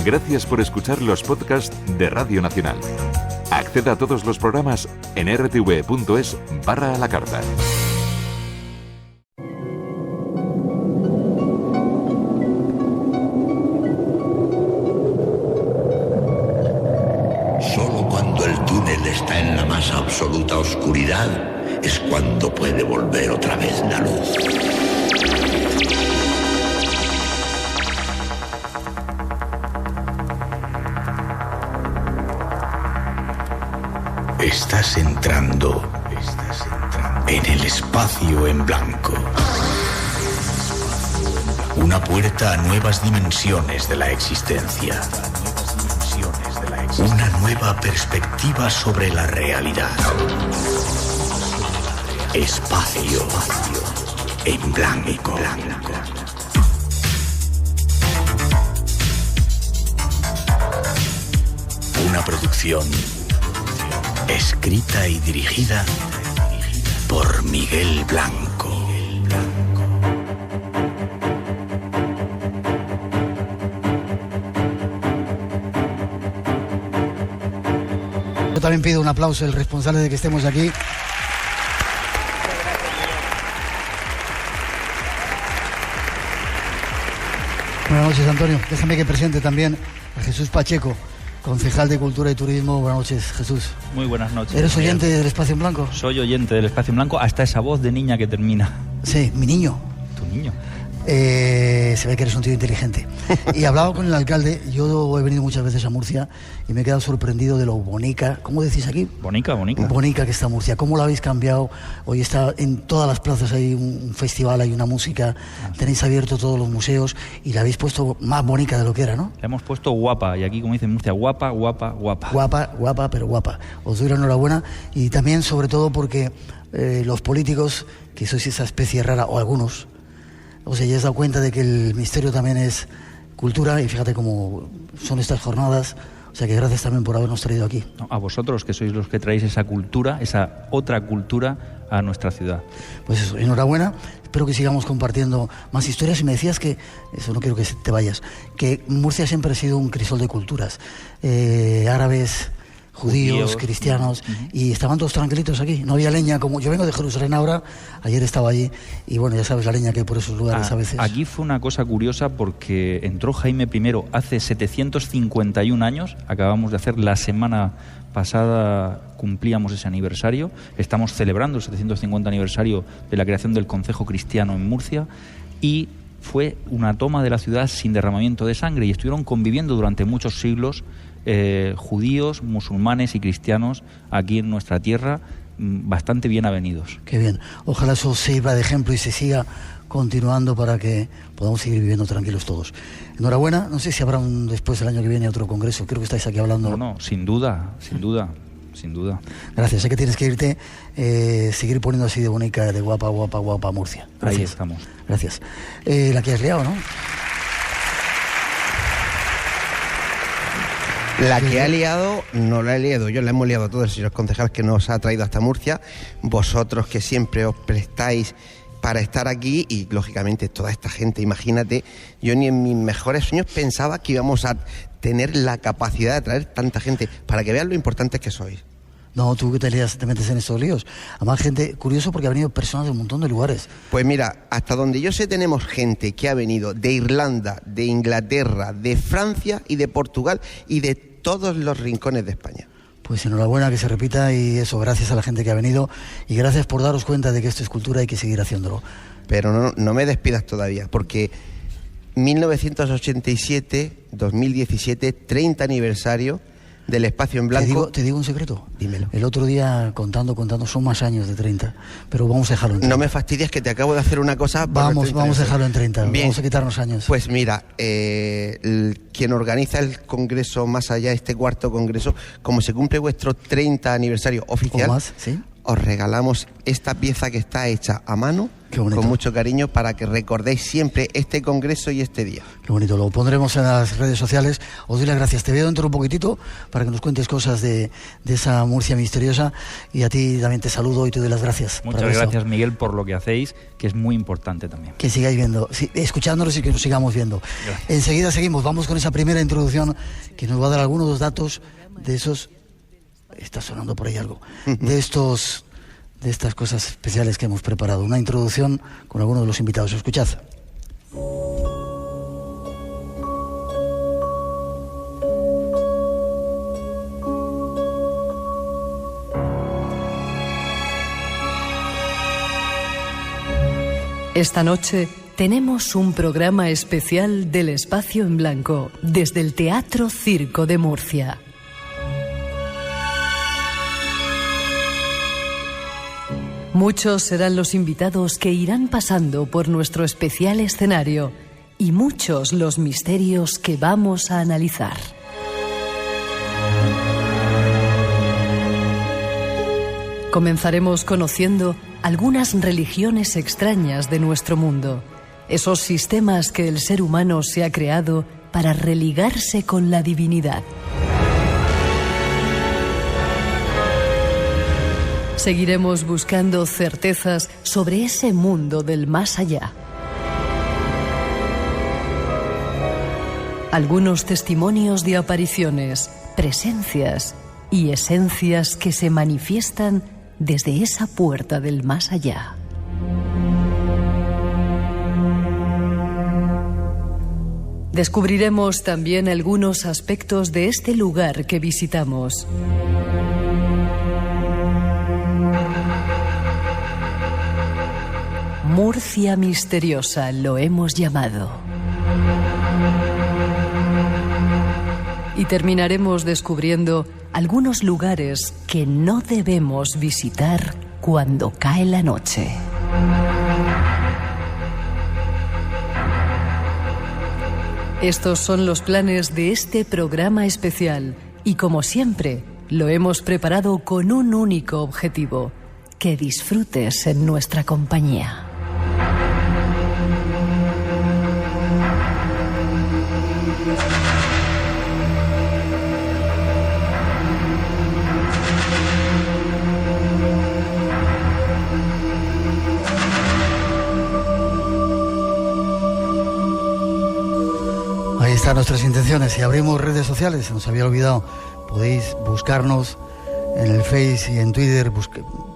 Gracias por escuchar los podcasts de Radio Nacional. Acceda a todos los programas en rtv.es/a la carta. Solo cuando el túnel está en la más absoluta oscuridad es cuando puede volver otra vez la luz. Estás entrando en el espacio en blanco. Una puerta a nuevas dimensiones de la existencia. Una nueva perspectiva sobre la realidad. Espacio en blanco. Una producción escrita y dirigida por Miguel Blanco. Yo también pido un aplauso al responsable de que estemos aquí. Buenas noches, Antonio. Déjame que presente también a Jesús Pacheco, concejal de Cultura y Turismo. Buenas noches, Jesús. Muy buenas noches. ¿Eres oyente del Espacio en Blanco? Soy oyente del Espacio en Blanco, hasta esa voz de niña que termina. Sí, mi niño. ¿Tu niño? Se ve que eres un tío inteligente. Y hablaba con el alcalde. Yo he venido muchas veces a Murcia y me he quedado sorprendido de lo bonita. ¿Cómo decís aquí? Bonica. Bonica que está Murcia. ¿Cómo la habéis cambiado? Hoy está en todas las plazas, hay un festival, hay una música, tenéis abierto todos los museos y la habéis puesto más bonita de lo que era, ¿no? La hemos puesto guapa, y aquí, como dicen en Murcia, guapa. Guapa, pero guapa. Os doy la enhorabuena y también, sobre todo, porque los políticos, que sois esa especie rara, o algunos, os hayáis dado cuenta de que el misterio también es cultura, y fíjate cómo son estas jornadas. O sea que gracias también por habernos traído aquí. No, a vosotros, que sois los que traéis esa cultura, esa otra cultura a nuestra ciudad. Pues eso, enhorabuena. Espero que sigamos compartiendo más historias. Y me decías que, eso no quiero que te vayas, que Murcia siempre ha sido un crisol de culturas. Árabes, judíos, cristianos, y estaban todos tranquilitos aquí. No había leña, como yo vengo de Jerusalén ahora, ayer estaba allí, y bueno, ya sabes la leña que hay por esos lugares a veces. Aquí fue una cosa curiosa porque entró Jaime I hace 751 años, acabamos de hacer la semana pasada, cumplíamos ese aniversario, estamos celebrando el 750 aniversario de la creación del Concejo Cristiano en Murcia, y fue una toma de la ciudad sin derramamiento de sangre, y estuvieron conviviendo durante muchos siglos judíos, musulmanes y cristianos aquí en nuestra tierra, bastante bien avenidos. Qué bien. Ojalá eso sirva de ejemplo y se siga continuando para que podamos seguir viviendo tranquilos todos. Enhorabuena. No sé si habrá después del año que viene otro congreso. Creo que estáis aquí hablando. No, sin duda. Gracias. Sé que tienes que irte. Seguir poniendo así de bonita, de guapa Murcia. Gracias. Ahí estamos. Gracias. La que has liado, ¿no? La que ha liado, no la he liado yo, la hemos liado a todos el señor concejal que nos ha traído hasta Murcia, vosotros que siempre os prestáis para estar aquí y, lógicamente, toda esta gente. Imagínate, yo ni en mis mejores sueños pensaba que íbamos a tener la capacidad de traer tanta gente, para que vean lo importantes que sois. No, tú que te metes en estos líos. Además, gente, curioso porque ha venido personas de un montón de lugares. Pues mira, hasta donde yo sé tenemos gente que ha venido de Irlanda, de Inglaterra, de Francia y de Portugal y de todos los rincones de España. Pues enhorabuena, que se repita, y eso, gracias a la gente que ha venido y gracias por daros cuenta de que esto es cultura y hay que seguir haciéndolo. Pero no me despidas todavía, porque 1987, 2017, 30 aniversario del Espacio en Blanco. ¿Te digo un secreto? Dímelo. El otro día, contando, son más años de 30, pero vamos a dejarlo en 30. No me fastidies, que te acabo de hacer una cosa. Vamos a dejarlo en 30, bien. Vamos a quitarnos años. Pues mira, quien organiza el congreso más allá, este cuarto congreso, como se cumple vuestro 30 aniversario oficial, ¿O más? ¿Sí? os regalamos esta pieza que está hecha a mano, con mucho cariño, para que recordéis siempre este congreso y este día. Qué bonito, lo pondremos en las redes sociales. Os doy las gracias. Te veo dentro un poquitito para que nos cuentes cosas de esa Murcia misteriosa, y a ti también te saludo y te doy las gracias. Muchas gracias, Miguel, por lo que hacéis, que es muy importante también. Que sigáis viendo, escuchándonos y que nos sigamos viendo. Gracias. Enseguida seguimos, vamos con esa primera introducción que nos va a dar algunos de los datos de esos... Está sonando por ahí algo. De estas cosas especiales que hemos preparado. Una introducción con algunos de los invitados. Escuchad. Esta noche tenemos un programa especial del Espacio en Blanco desde el Teatro Circo de Murcia. Muchos serán los invitados que irán pasando por nuestro especial escenario y muchos los misterios que vamos a analizar. Comenzaremos conociendo algunas religiones extrañas de nuestro mundo, esos sistemas que el ser humano se ha creado para religarse con la divinidad. Seguiremos buscando certezas sobre ese mundo del más allá. Algunos testimonios de apariciones, presencias y esencias que se manifiestan desde esa puerta del más allá. Descubriremos también algunos aspectos de este lugar que visitamos. Murcia misteriosa lo hemos llamado. Y terminaremos descubriendo algunos lugares que no debemos visitar cuando cae la noche. Estos son los planes de este programa especial y, como siempre, lo hemos preparado con un único objetivo: que disfrutes en nuestra compañía. Ahí están nuestras intenciones. Y abrimos redes sociales, se nos había olvidado. Podéis buscarnos en el Face y en Twitter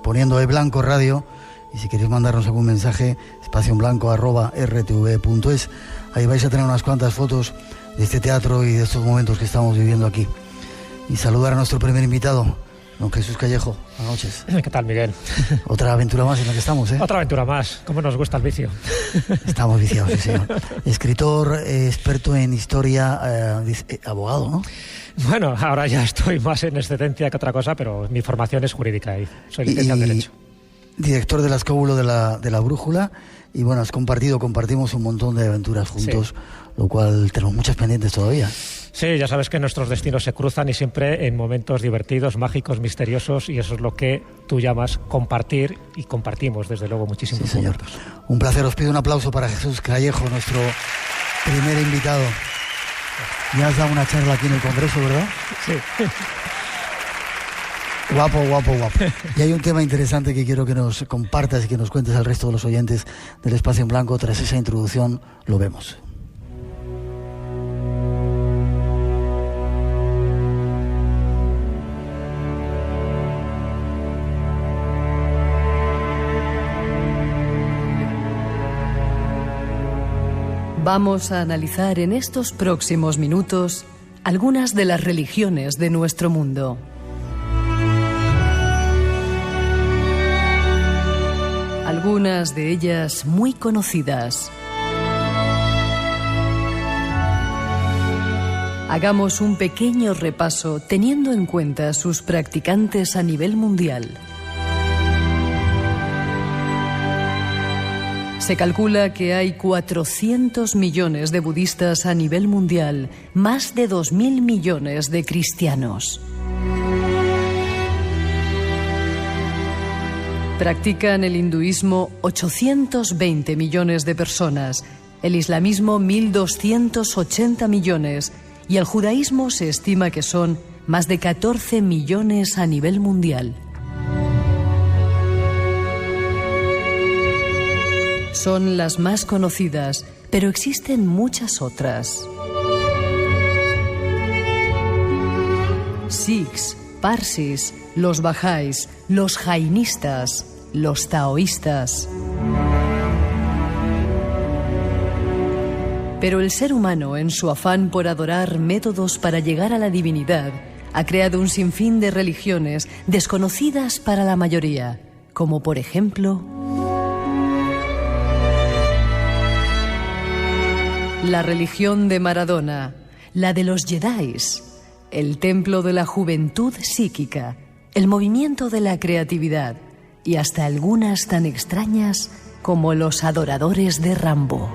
poniendo eBlanco Radio, y si queréis mandarnos algún mensaje, espacioenblanco@rtv.es. Ahí vais a tener unas cuantas fotos de este teatro y de estos momentos que estamos viviendo aquí. Y saludar a nuestro primer invitado, don Jesús Callejo. Buenas noches. ¿Qué tal, Miguel? Otra aventura más en la que estamos, ¿eh? Otra aventura más. ¿Cómo nos gusta el vicio? Estamos viciados, sí, señor. Escritor, experto en historia, abogado, ¿no? Bueno, ahora ya estoy más en excedencia que otra cosa, pero mi formación es jurídica y soy licenciado en Derecho. Director del Ascóbulo de la Brújula, y bueno, compartimos un montón de aventuras juntos, sí. Lo cual tenemos muchas pendientes todavía. Sí, ya sabes que nuestros destinos se cruzan y siempre en momentos divertidos, mágicos, misteriosos, y eso es lo que tú llamas compartir, y compartimos desde luego muchísimos momentos. Sí, señor. Un placer, os pido un aplauso para Jesús Callejo, nuestro primer invitado. Ya has dado una charla aquí en el Congreso, ¿verdad? Sí. Guapo. Y hay un tema interesante que quiero que nos compartas y que nos cuentes al resto de los oyentes del Espacio en Blanco. Tras esa introducción, lo vemos. Vamos a analizar en estos próximos minutos algunas de las religiones de nuestro mundo. Algunas de ellas muy conocidas. Hagamos un pequeño repaso teniendo en cuenta sus practicantes a nivel mundial. Se calcula que hay 400 millones de budistas a nivel mundial, más de 2.000 millones de cristianos. Practican el hinduismo 820 millones de personas, el islamismo 1.280 millones y el judaísmo se estima que son más de 14 millones a nivel mundial. Son las más conocidas, pero existen muchas otras. Sikhs, parsis, los bahá'ís, los jainistas, los taoístas. Pero el ser humano, en su afán por adorar métodos para llegar a la divinidad, ha creado un sinfín de religiones desconocidas para la mayoría, como por ejemplo la religión de Maradona, la de los Jedis, el templo de la juventud psíquica, el movimiento de la creatividad y hasta algunas tan extrañas como los adoradores de Rambo.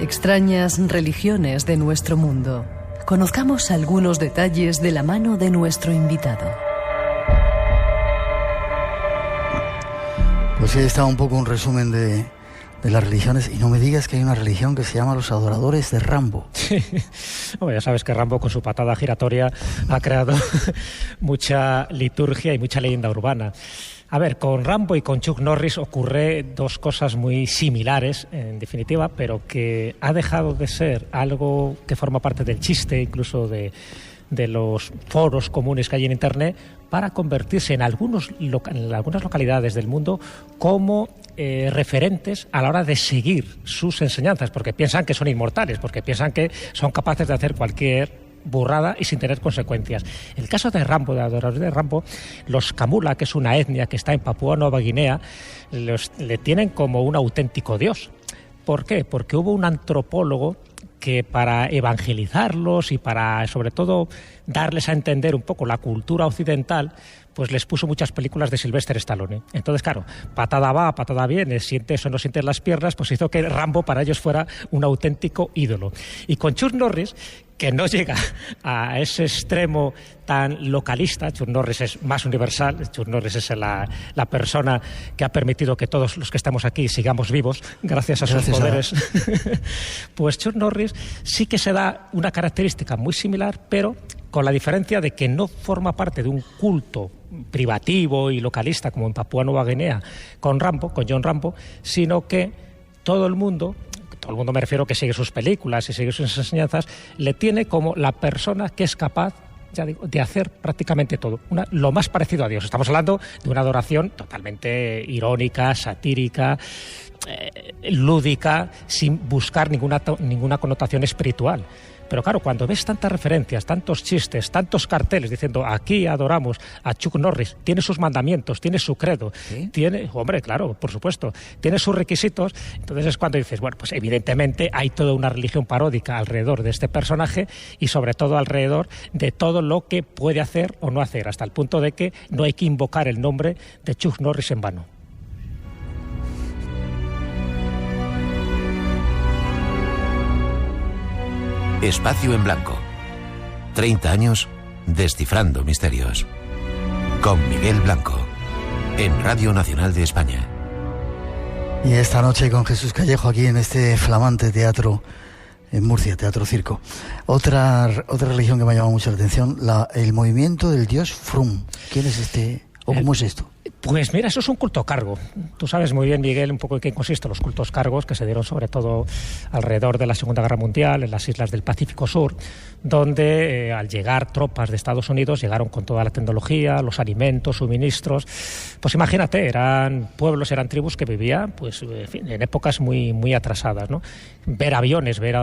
Extrañas religiones de nuestro mundo. Conozcamos algunos detalles de la mano de nuestro invitado. Pues ahí está un poco un resumen de las religiones, y no me digas que hay una religión que se llama los adoradores de Rambo. Sí. Bueno, ya sabes que Rambo con su patada giratoria ha creado mucha liturgia y mucha leyenda urbana. A ver, con Rambo y con Chuck Norris ocurre dos cosas muy similares, en definitiva, pero que ha dejado de ser algo que forma parte del chiste, incluso de los foros comunes que hay en Internet, para convertirse en algunas localidades del mundo como referentes a la hora de seguir sus enseñanzas, porque piensan que son inmortales, porque piensan que son capaces de hacer cualquier burrada y sin tener consecuencias. El caso de Rambo, de adoradores de Rambo, los Kamula, que es una etnia que está en Papúa Nueva Guinea, le tienen como un auténtico dios. ¿Por qué? Porque hubo un antropólogo que para evangelizarlos y para, sobre todo, darles a entender un poco la cultura occidental, pues les puso muchas películas de Sylvester Stallone. Entonces, claro, patada va, patada viene, sientes o no sientes las piernas, pues hizo que Rambo para ellos fuera un auténtico ídolo. Y con Chuck Norris, que no llega a ese extremo tan localista, Chuck Norris es más universal, Chuck Norris es la persona que ha permitido que todos los que estamos aquí sigamos vivos gracias a sus poderes. Pues Chuck Norris sí que se da una característica muy similar, pero con la diferencia de que no forma parte de un culto privativo y localista como en Papúa Nueva Guinea con John Rambo, sino que todo el mundo me refiero que sigue sus películas y sigue sus enseñanzas, le tiene como la persona que es capaz, ya digo, de hacer prácticamente todo, lo más parecido a Dios. Estamos hablando de una adoración totalmente irónica, satírica, lúdica, sin buscar ninguna connotación espiritual. Pero claro, cuando ves tantas referencias, tantos chistes, tantos carteles diciendo aquí adoramos a Chuck Norris, tiene sus mandamientos, tiene su credo, ¿sí? Hombre, claro, por supuesto, tiene sus requisitos, entonces es cuando dices, bueno, pues evidentemente hay toda una religión paródica alrededor de este personaje y sobre todo alrededor de todo lo que puede hacer o no hacer, hasta el punto de que no hay que invocar el nombre de Chuck Norris en vano. Espacio en Blanco. 30 años descifrando misterios. Con Miguel Blanco. En Radio Nacional de España. Y esta noche con Jesús Callejo aquí en este flamante teatro en Murcia, Teatro Circo. Otra religión que me ha llamado mucho la atención, el movimiento del dios Frum. ¿Quién es este o cómo es esto? Pues mira, eso es un culto cargo. Tú sabes muy bien, Miguel, un poco en qué consisten los cultos cargos que se dieron sobre todo alrededor de la Segunda Guerra Mundial, en las islas del Pacífico Sur, donde al llegar tropas de Estados Unidos llegaron con toda la tecnología, los alimentos, suministros. Pues imagínate, eran pueblos, eran tribus que vivían pues, en épocas muy, muy atrasadas, ¿no? Ver aviones, ver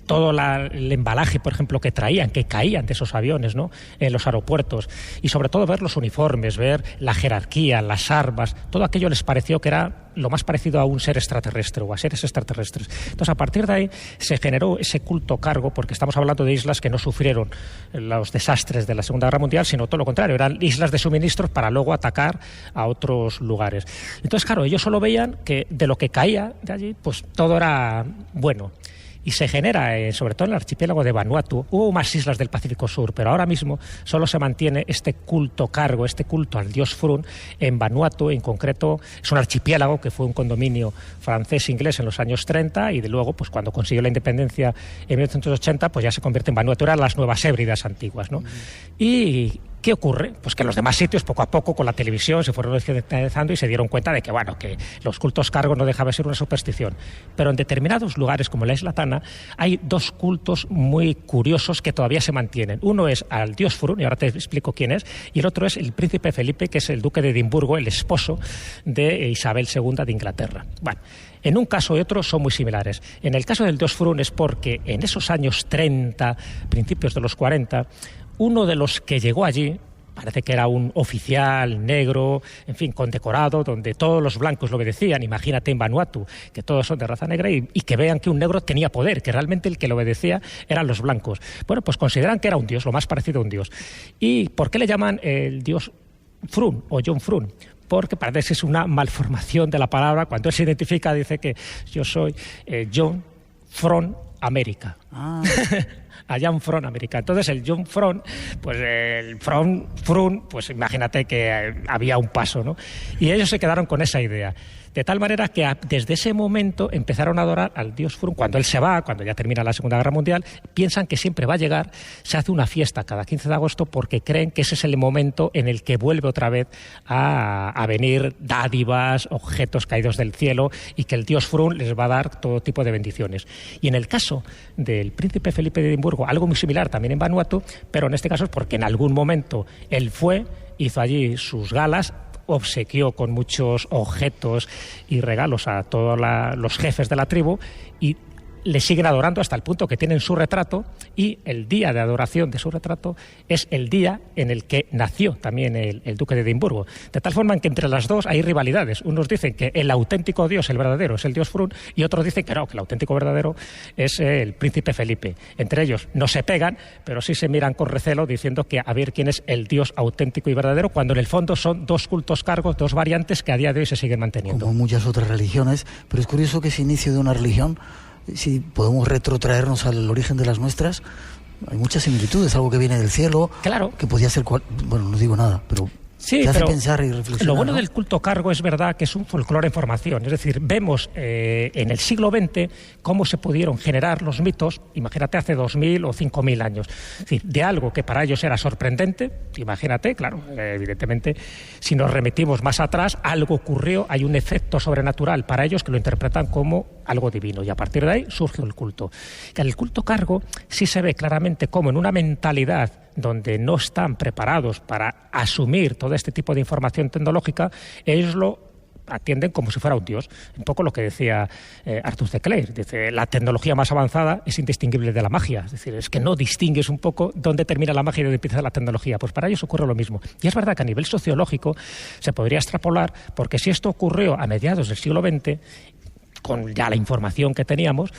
todo el embalaje, por ejemplo, que traían, que caían de esos aviones, ¿no? En los aeropuertos, y sobre todo ver los uniformes, ver la jerarquía, las armas, todo aquello les pareció que era lo más parecido a un ser extraterrestre o a seres extraterrestres. Entonces, a partir de ahí se generó ese culto cargo, porque estamos hablando de islas que no sufrieron los desastres de la Segunda Guerra Mundial, sino todo lo contrario, eran islas de suministros para luego atacar a otros lugares. Entonces, claro, ellos solo veían que de lo que caía de allí, pues todo era bueno. y se genera, sobre todo en el archipiélago de Vanuatu. Hubo más islas del Pacífico Sur, pero ahora mismo solo se mantiene este culto cargo, este culto al dios Frun en Vanuatu. En concreto, es un archipiélago que fue un condominio francés-inglés en los años 30 y de luego, pues cuando consiguió la independencia en 1980, pues ya se convierte en Vanuatu, eran las Nuevas Hébridas antiguas, ¿no? Y ¿qué ocurre? Pues que en los demás sitios, poco a poco, con la televisión, se fueron descentralizando y se dieron cuenta de que, bueno, que los cultos cargos no dejaba de ser una superstición. Pero en determinados lugares, como la isla Tana, hay dos cultos muy curiosos que todavía se mantienen. Uno es al dios Frun, y ahora te explico quién es, y el otro es el príncipe Felipe, que es el duque de Edimburgo, el esposo de Isabel II de Inglaterra. Bueno, en un caso y otro son muy similares. En el caso del dios Frun es porque en esos años 30, principios de los 40, uno de los que llegó allí, parece que era un oficial negro, en fin, condecorado, donde todos los blancos lo obedecían. Imagínate en Vanuatu, que todos son de raza negra, y que vean que un negro tenía poder, que realmente el que lo obedecía eran los blancos. Bueno, pues consideran que era un dios, lo más parecido a un dios. ¿Y por qué le llaman el dios Frun o John Frun? Porque parece que es una malformación de la palabra. Cuando él se identifica, dice que yo soy John from America. A Jan Frun América. Entonces el John Frun, pues el Frun, pues imagínate que había un paso, ¿no? Y ellos se quedaron con esa idea. De tal manera que desde ese momento empezaron a adorar al dios Frun. Cuando él se va, cuando ya termina la Segunda Guerra Mundial, piensan que siempre va a llegar. Se hace una fiesta cada 15 de agosto porque creen que ese es el momento en el que vuelve otra vez a venir dádivas, objetos caídos del cielo, y que el dios Frun les va a dar todo tipo de bendiciones. Y en el caso del príncipe Felipe de Edimburgo, algo muy similar también en Vanuatu, pero en este caso es porque en algún momento él hizo allí sus galas, obsequió con muchos objetos y regalos a todos los jefes de la tribu, y le siguen adorando hasta el punto que tienen su retrato, y el día de adoración de su retrato es el día en el que nació también el duque de Edimburgo. De tal forma que entre las dos hay rivalidades. Unos dicen que el auténtico dios, el verdadero, es el dios Frun, y otros dicen que no, que el auténtico verdadero es el príncipe Felipe. Entre ellos no se pegan, pero sí se miran con recelo, diciendo que a ver quién es el dios auténtico y verdadero, cuando en el fondo son dos cultos cargos, dos variantes que a día de hoy se siguen manteniendo. Como muchas otras religiones, pero es curioso que ese inicio de una religión, si podemos retrotraernos al origen de las nuestras, hay muchas similitudes, algo que viene del cielo, claro, que podía ser, bueno, no digo nada, pero sí, te hace pero pensar y reflexionar. Lo bueno, ¿no?, del culto cargo es verdad que es un folclore en formación. Es decir, vemos en el siglo XX cómo se pudieron generar los mitos, imagínate hace 2000 o 5000 años. Es decir, de algo que para ellos era sorprendente, imagínate, claro, evidentemente, si nos remitimos más atrás, algo ocurrió, hay un efecto sobrenatural para ellos que lo interpretan como algo divino, y a partir de ahí surge el culto. El culto cargo sí se ve claramente como en una mentalidad donde no están preparados para asumir todo este tipo de información tecnológica, ellos lo atienden como si fuera un dios. Un poco lo que decía Arthur C. Clarke, dice, la tecnología más avanzada es indistinguible de la magia, es decir, es que no distingues un poco dónde termina la magia y dónde empieza la tecnología. Pues para ellos ocurre lo mismo. Y es verdad que a nivel sociológico se podría extrapolar, porque si esto ocurrió a mediados del siglo XX, con ya la información que teníamos,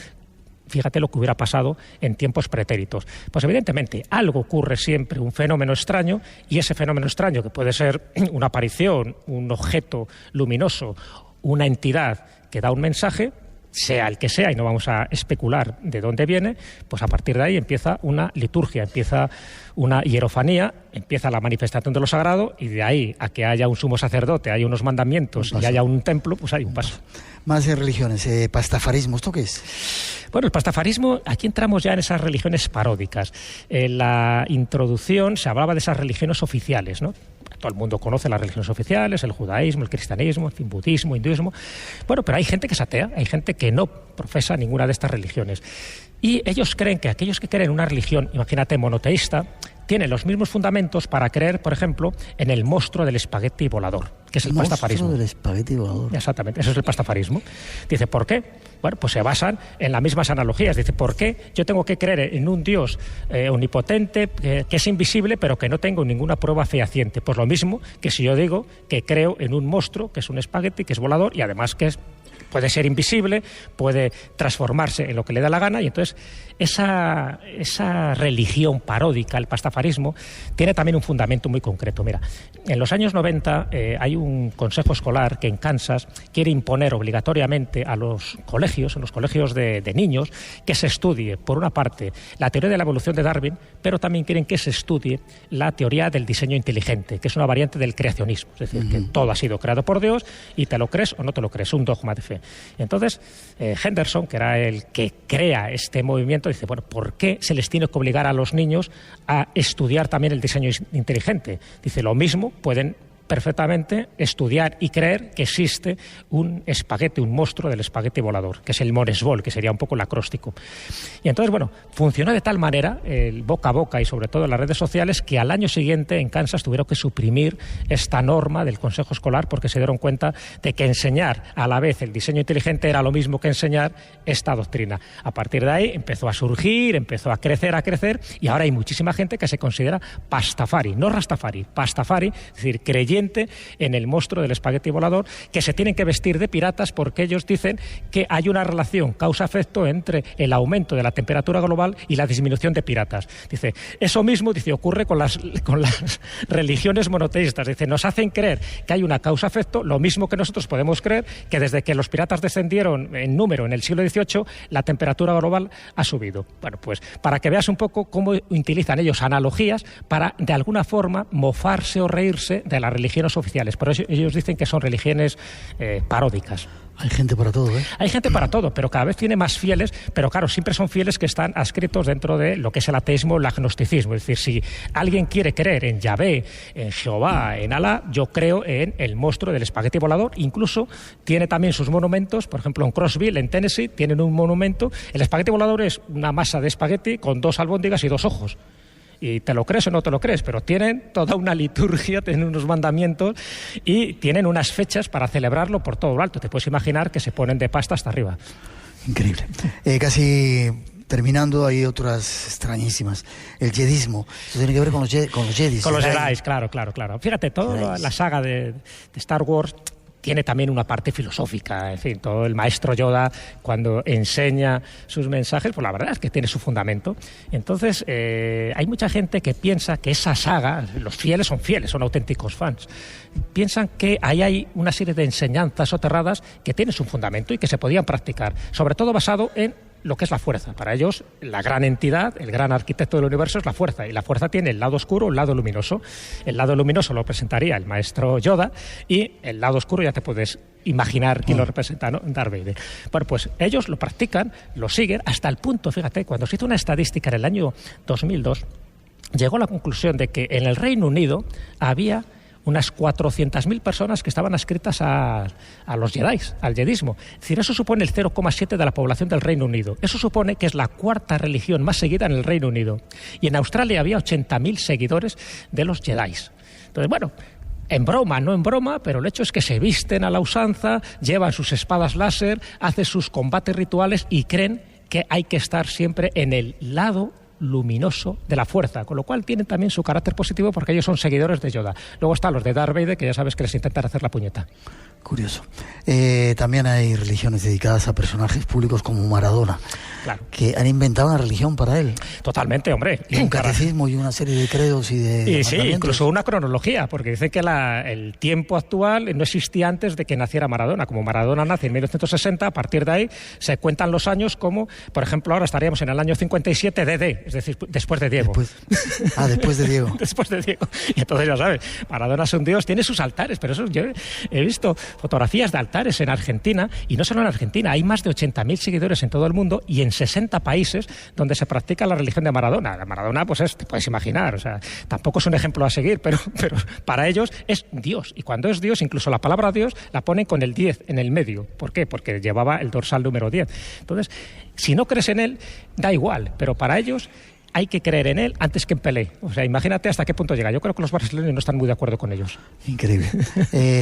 fíjate lo que hubiera pasado en tiempos pretéritos. Pues evidentemente algo ocurre siempre, un fenómeno extraño, y ese fenómeno extraño, que puede ser una aparición, un objeto luminoso, una entidad que da un mensaje, sea el que sea, y no vamos a especular de dónde viene, pues a partir de ahí empieza una liturgia, empieza una hierofanía, empieza la manifestación de lo sagrado, y de ahí a que haya un sumo sacerdote, haya unos mandamientos y haya un templo, pues hay un paso. Más de religiones, pastafarismo, ¿esto qué es? Bueno, el pastafarismo, aquí entramos ya en esas religiones paródicas. En la introducción se hablaba de esas religiones oficiales, ¿no? Todo el mundo conoce las religiones oficiales, el judaísmo, el cristianismo, el budismo, hinduismo. Bueno, pero hay gente que es atea, hay gente que no profesa ninguna de estas religiones. Y ellos creen que aquellos que creen en una religión, imagínate, monoteísta, tienen los mismos fundamentos para creer, por ejemplo, en el monstruo del espagueti volador, que es el pastafarismo. El monstruo del espagueti volador. Exactamente, eso es el pastafarismo. Dice, ¿por qué? Bueno, pues se basan en las mismas analogías. Dice, ¿por qué yo tengo que creer en un Dios omnipotente, que es invisible, pero que no tengo ninguna prueba fehaciente? Pues lo mismo que si yo digo que creo en un monstruo, que es un espagueti, que es volador, y además que es puede ser invisible, puede transformarse en lo que le da la gana, y entonces esa religión paródica, el pastafarismo, tiene también un fundamento muy concreto. Mira, en los años 90 hay un consejo escolar que en Kansas quiere imponer obligatoriamente a los colegios, de niños, que se estudie, por una parte, la teoría de la evolución de Darwin, pero también quieren que se estudie la teoría del diseño inteligente, que es una variante del creacionismo, es decir, que todo ha sido creado por Dios y te lo crees o no te lo crees, un dogma de fe. Entonces, Henderson, que era el que crea este movimiento, dice, bueno, ¿por qué se les tiene que obligar a los niños a estudiar también el diseño inteligente? Dice, lo mismo pueden perfectamente estudiar y creer que existe un espagueti, un monstruo del espagueti volador, que es el Monesbol, que sería un poco el acróstico. Y entonces, bueno, funcionó de tal manera, el boca a boca y sobre todo en las redes sociales, que al año siguiente en Kansas tuvieron que suprimir esta norma del consejo escolar porque se dieron cuenta de que enseñar a la vez el diseño inteligente era lo mismo que enseñar esta doctrina. A partir de ahí empezó a surgir, empezó a crecer, y ahora hay muchísima gente que se considera pastafari, no rastafari, pastafari, es decir, creyente en el monstruo del espagueti volador, que se tienen que vestir de piratas porque ellos dicen que hay una relación causa-efecto entre el aumento de la temperatura global y la disminución de piratas. Dice, eso mismo, dice, ocurre con las religiones monoteístas. Dice, nos hacen creer que hay una causa-efecto, lo mismo que nosotros podemos creer que desde que los piratas descendieron en número en el siglo XVIII, la temperatura global ha subido. Bueno, pues para que veas un poco cómo utilizan ellos analogías para, de alguna forma, mofarse o reírse de la religiones oficiales. Por eso ellos dicen que son religiones paródicas. Hay gente para todo, ¿eh? Hay gente para todo, pero cada vez tiene más fieles, pero claro, siempre son fieles que están adscritos dentro de lo que es el ateísmo, el agnosticismo. Es decir, si alguien quiere creer en Yahvé, en Jehová, en Alá, yo creo en el monstruo del espagueti volador. Incluso tiene también sus monumentos, por ejemplo en Crossville, en Tennessee, tienen un monumento. El espagueti volador es una masa de espagueti con 2 albóndigas y 2 ojos. Y te lo crees o no te lo crees, pero tienen toda una liturgia, tienen unos mandamientos y tienen unas fechas para celebrarlo por todo lo alto. Te puedes imaginar que se ponen de pasta hasta arriba. Increíble. Casi terminando, hay otras extrañísimas. El jedismo. Eso tiene que ver con los jedis. Con los Jedi, claro. Fíjate, toda la saga de Star Wars tiene también una parte filosófica. En fin, todo el maestro Yoda, cuando enseña sus mensajes, pues la verdad es que tiene su fundamento. Entonces, hay mucha gente que piensa que esa saga, los fieles, son auténticos fans, piensan que ahí hay una serie de enseñanzas soterradas que tienen su fundamento y que se podían practicar, sobre todo basado en lo que es la fuerza. Para ellos, la gran entidad, el gran arquitecto del universo es la fuerza, y la fuerza tiene el lado oscuro, el lado luminoso. El lado luminoso lo presentaría el maestro Yoda, y el lado oscuro ya te puedes imaginar quién lo representa, ¿no? Darth Vader. Bueno, pues ellos lo practican, lo siguen, hasta el punto, fíjate, cuando se hizo una estadística en el año 2002, llegó a la conclusión de que en el Reino Unido había unas 400.000 personas que estaban adscritas a los Jedi, al jedismo. Es decir, eso supone el 0,7 de la población del Reino Unido. Eso supone que es la 4ª religión más seguida en el Reino Unido. Y en Australia había 80.000 seguidores de los Jedi. Entonces, bueno, en broma, no en broma, pero el hecho es que se visten a la usanza, llevan sus espadas láser, hacen sus combates rituales y creen que hay que estar siempre en el lado luminoso de la fuerza, con lo cual tienen también su carácter positivo porque ellos son seguidores de Yoda. Luego están los de Darth Vader, que ya sabes que les intentan hacer la puñeta. Curioso. También hay religiones dedicadas a personajes públicos como Maradona, claro, que han inventado una religión para él. Totalmente, hombre. Y un catecismo y una serie de credos y de sí, incluso una cronología, porque dice que el tiempo actual no existía antes de que naciera Maradona. Como Maradona nace en 1960, a partir de ahí se cuentan los años como, por ejemplo, ahora estaríamos en el año 57 DD, es decir, después de Diego. Después de Diego. Después de Diego. Y entonces ya sabes, Maradona es un dios, tiene sus altares, pero eso yo he visto fotografías de altares en Argentina, y no solo en Argentina, hay más de 80.000 seguidores en todo el mundo y en 60 países donde se practica la religión de Maradona. La Maradona, pues te puedes imaginar, o sea, tampoco es un ejemplo a seguir, pero para ellos es Dios, y cuando es Dios, incluso la palabra Dios la ponen con el 10 en el medio. ¿Por qué? Porque llevaba el dorsal número 10. Entonces, si no crees en él, da igual, pero para ellos hay que creer en él antes que en Pelé. O sea, imagínate hasta qué punto llega. Yo creo que los brasileños no están muy de acuerdo con ellos. Increíble.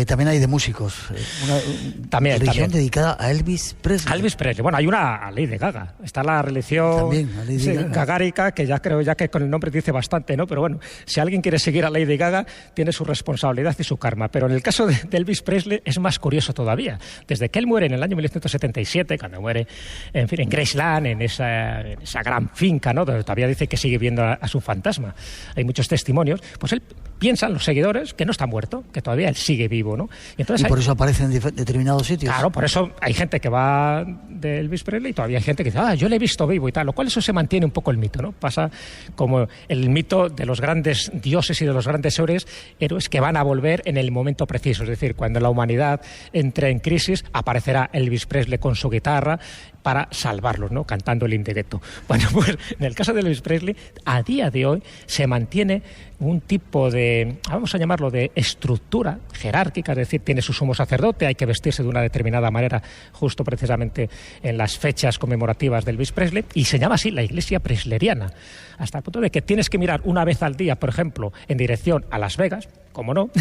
También hay de músicos. Una religión dedicada a Elvis Presley. A Elvis Presley. Bueno, hay una a Lady Gaga. Está la religión gagárica, que ya creo que con el nombre dice bastante, ¿no? Pero bueno, si alguien quiere seguir a Lady Gaga, tiene su responsabilidad y su karma. Pero en el caso de Elvis Presley es más curioso todavía. Desde que él muere en el año 1977, cuando muere, en fin, en Graceland, en esa gran finca, ¿no? Donde todavía dice que sigue viendo a su fantasma. Hay muchos testimonios. Pues él piensan los seguidores que no está muerto, que todavía él sigue vivo, ¿no? Y por eso aparece en determinados sitios. Claro, por eso hay gente que va de Elvis Presley y todavía hay gente que dice, yo le he visto vivo y tal, lo cual eso se mantiene un poco el mito, ¿no? Pasa como el mito de los grandes dioses y de los grandes héroes que van a volver en el momento preciso, es decir, cuando la humanidad entre en crisis, aparecerá Elvis Presley con su guitarra para salvarlos, ¿no? Cantando el In the Ghetto. Bueno, pues en el caso de Elvis Presley, a día de hoy se mantiene un tipo de, vamos a llamarlo, de estructura jerárquica, es decir, tiene su sumo sacerdote, hay que vestirse de una determinada manera justo precisamente en las fechas conmemorativas de Elvis Presley, y se llama así la iglesia presleriana, hasta el punto de que tienes que mirar una vez al día, por ejemplo, en dirección a Las Vegas, como no,